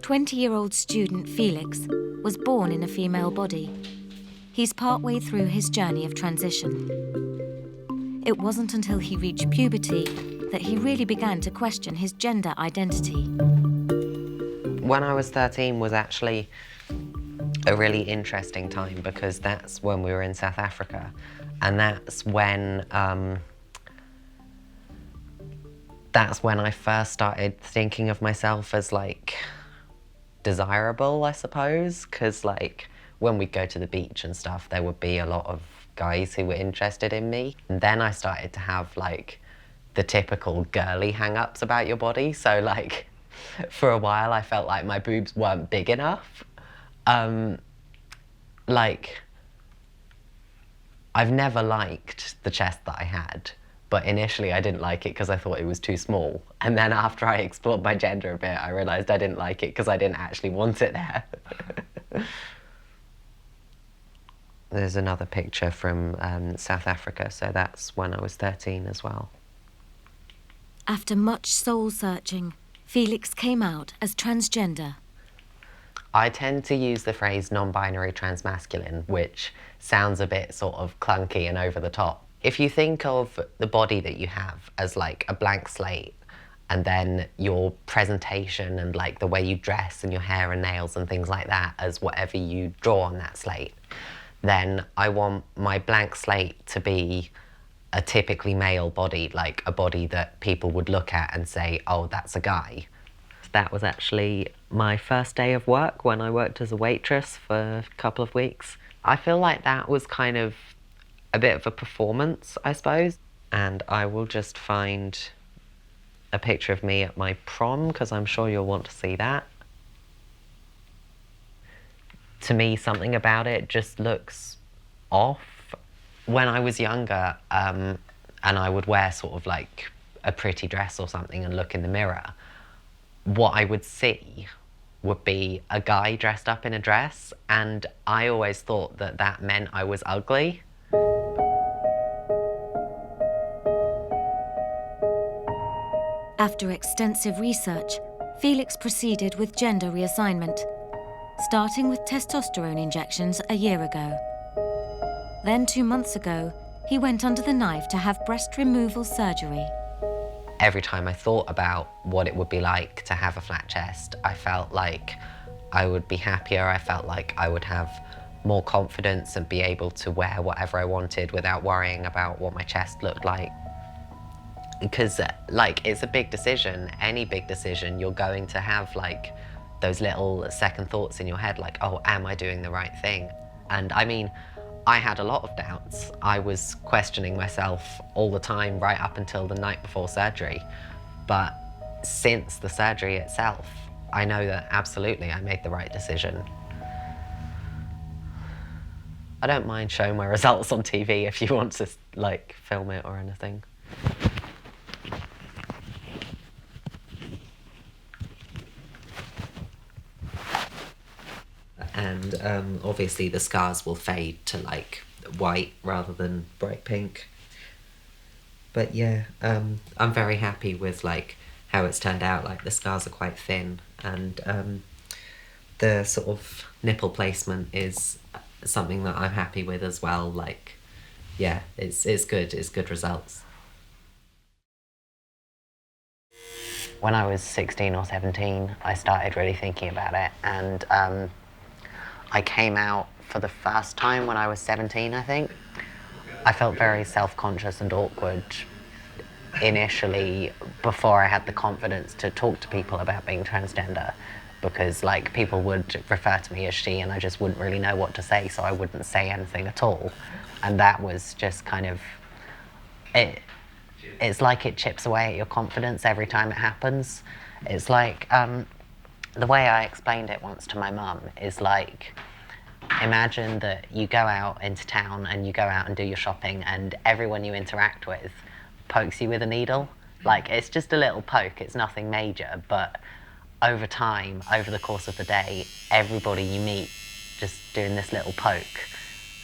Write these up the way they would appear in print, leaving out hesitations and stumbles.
20-year-old student Felix was born in a female body. He's partway through his journey of transition. It wasn't until he reached puberty that he really began to question his gender identity. When I was 13 was actually a really interesting time because that's when we were in South Africa, and that's when I first started thinking of myself as like desirable, I suppose, because like when we'd go to the beach and stuff, there would be a lot of guys who were interested in me. And then I started to have like the typical girly hang-ups about your body. So like for a while I felt like my boobs weren't big enough. Like I've never liked the chest that I had, but initially I didn't like it because I thought it was too small. And then after I explored my gender a bit, I realised I didn't like it because I didn't actually want it there. There's another picture from South Africa, so that's when I was 13 as well. After much soul-searching, Felix came out as transgender. I tend to use the phrase non-binary transmasculine, which sounds a bit sort of clunky and over the top. If you think of the body that you have as like a blank slate, and then your presentation and like the way you dress and your hair and nails and things like that as whatever you draw on that slate, then I want my blank slate to be a typically male body, like a body that people would look at and say, oh, that's a guy. That was actually my first day of work when I worked as a waitress for a couple of weeks. I feel like that was kind of a bit of a performance, I suppose. And I will just find a picture of me at my prom, because I'm sure you'll want to see that. To me, something about it just looks off. When I was younger, and I would wear sort of like a pretty dress or something and look in the mirror, what I would see would be a guy dressed up in a dress, and I always thought that that meant I was ugly. After extensive research, Felix proceeded with gender reassignment, starting with testosterone injections a year ago. Then 2 months ago, he went under the knife to have breast removal surgery. Every time I thought about what it would be like to have a flat chest, I felt like I would be happier. I felt like I would have more confidence and be able to wear whatever I wanted without worrying about what my chest looked like. Because like, it's a big decision. Any big decision, you're going to have like those little second thoughts in your head, like, oh, am I doing the right thing? And I mean, I had a lot of doubts. I was questioning myself all the time right up until the night before surgery. But since the surgery itself, I know that absolutely I made the right decision. I don't mind showing my results on TV if you want to like film it or anything. And obviously the scars will fade to like white rather than bright pink. But yeah, I'm very happy with like how it's turned out. Like the scars are quite thin, and the sort of nipple placement is something that I'm happy with as well. Like, yeah, it's good. It's good results. When I was 16 or 17, I started really thinking about it, and I came out for the first time when I was 17, I think. I felt very self-conscious and awkward initially before I had the confidence to talk to people about being transgender, because like people would refer to me as she and I just wouldn't really know what to say, so I wouldn't say anything at all. And that was just kind of, it's like it chips away at your confidence every time it happens. It's like, the way I explained it once to my mum is like, imagine that you go out into town and you go out and do your shopping and everyone you interact with pokes you with a needle. Like, it's just a little poke, it's nothing major, but over time, over the course of the day, everybody you meet just doing this little poke,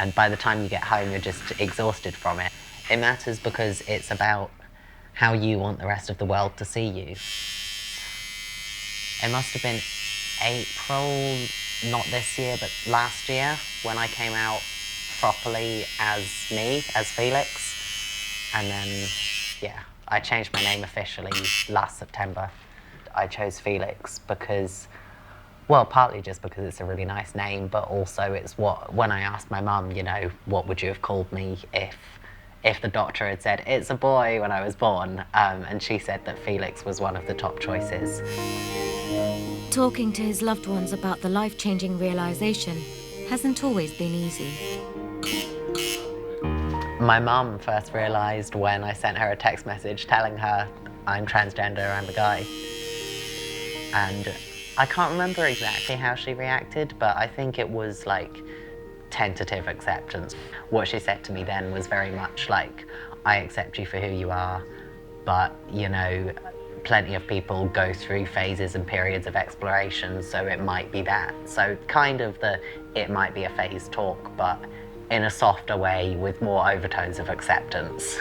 and by the time you get home, you're just exhausted from it. It matters because it's about how you want the rest of the world to see you. It must have been April, not this year, but last year, when I came out properly as me, as Felix. And then, yeah, I changed my name officially last September. I chose Felix because, well, partly just because it's a really nice name, but also it's what, when I asked my mum, you know, what would you have called me if the doctor had said, it's a boy when I was born, and she said that Felix was one of the top choices. Talking to his loved ones about the life-changing realisation hasn't always been easy. My mum first realised when I sent her a text message telling her I'm transgender, I'm a guy. And I can't remember exactly how she reacted, but I think it was like tentative acceptance. What she said to me then was very much like, I accept you for who you are, but you know, plenty of people go through phases and periods of exploration, so it might be that. So kind of the, it might be a phase talk, but in a softer way with more overtones of acceptance.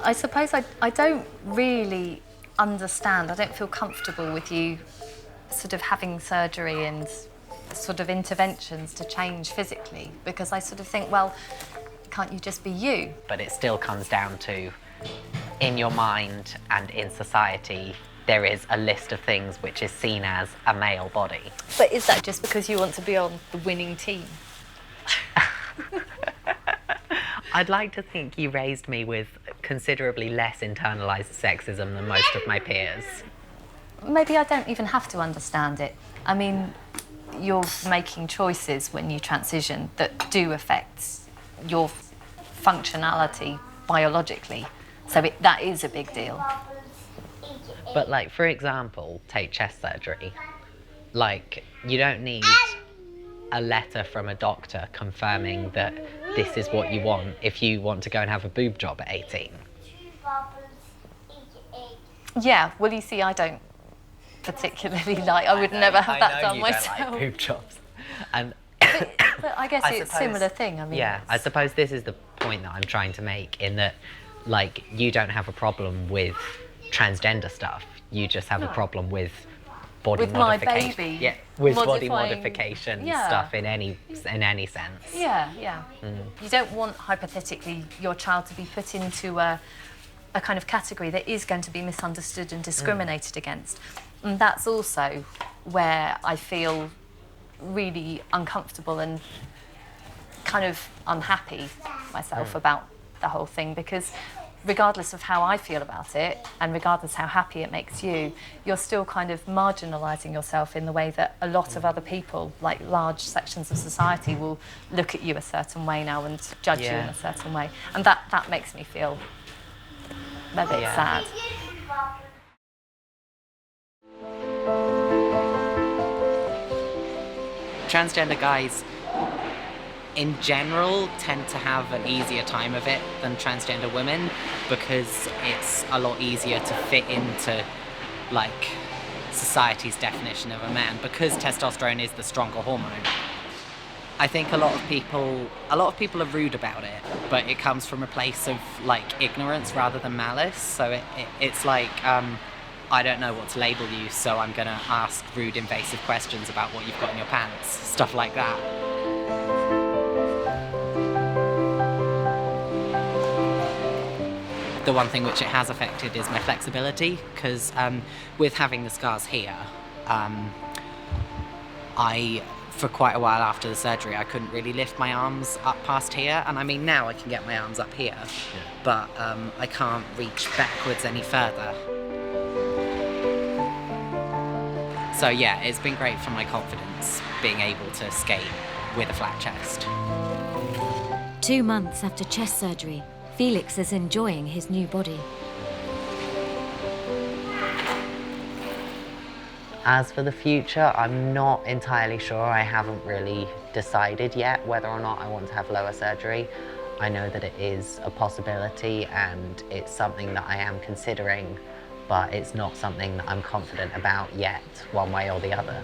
I suppose I don't really understand, I don't feel comfortable with you sort of having surgery and sort of interventions to change physically, because I sort of think, well, can't you just be you? But it still comes down to, in your mind and in society, there is a list of things which is seen as a male body. But is that just because you want to be on the winning team? I'd like to think you raised me with considerably less internalised sexism than most of my peers. Maybe I don't even have to understand it. I mean, you're making choices when you transition that do affect your functionality biologically. So that is a big deal. But like, for example, take chest surgery. Like, you don't need a letter from a doctor confirming that this is what you want if you want to go and have a boob job at 18. Yeah, well, you see, I don't particularly like, I would never have that done myself. I know you don't like boob jobs. And but I guess it's a similar thing. I mean, yeah, I suppose this is the point that I'm trying to make, in that, like, you don't have a problem with transgender stuff. You just have a problem with body modification. My baby. Yeah, with body modifying, modification stuff in any sense. Yeah. You don't want, hypothetically, your child to be put into a kind of category that is going to be misunderstood and discriminated against. And that's also where I feel really uncomfortable and kind of unhappy myself about the whole thing, because regardless of how I feel about it and regardless how happy it makes you, you're still kind of marginalising yourself in the way that a lot of other people, like large sections of society, will look at you a certain way now and judge you in a certain way. And that makes me feel a bit sad. Transgender guys in general tend to have an easier time of it than transgender women, because it's a lot easier to fit into like society's definition of a man, because testosterone is the stronger hormone. I think a lot of people are rude about it, but it comes from a place of like ignorance rather than malice. So it's like, I don't know what to label you, so I'm gonna ask rude, invasive questions about what you've got in your pants, stuff like that. The one thing which it has affected is my flexibility, because with having the scars here, for quite a while after the surgery, I couldn't really lift my arms up past here. And I mean, now I can get my arms up here, but I can't reach backwards any further. So yeah, it's been great for my confidence, being able to skate with a flat chest. 2 months after chest surgery, Felix is enjoying his new body. As for the future, I'm not entirely sure. I haven't really decided yet whether or not I want to have lower surgery. I know that it is a possibility and it's something that I am considering, but it's not something that I'm confident about yet, one way or the other.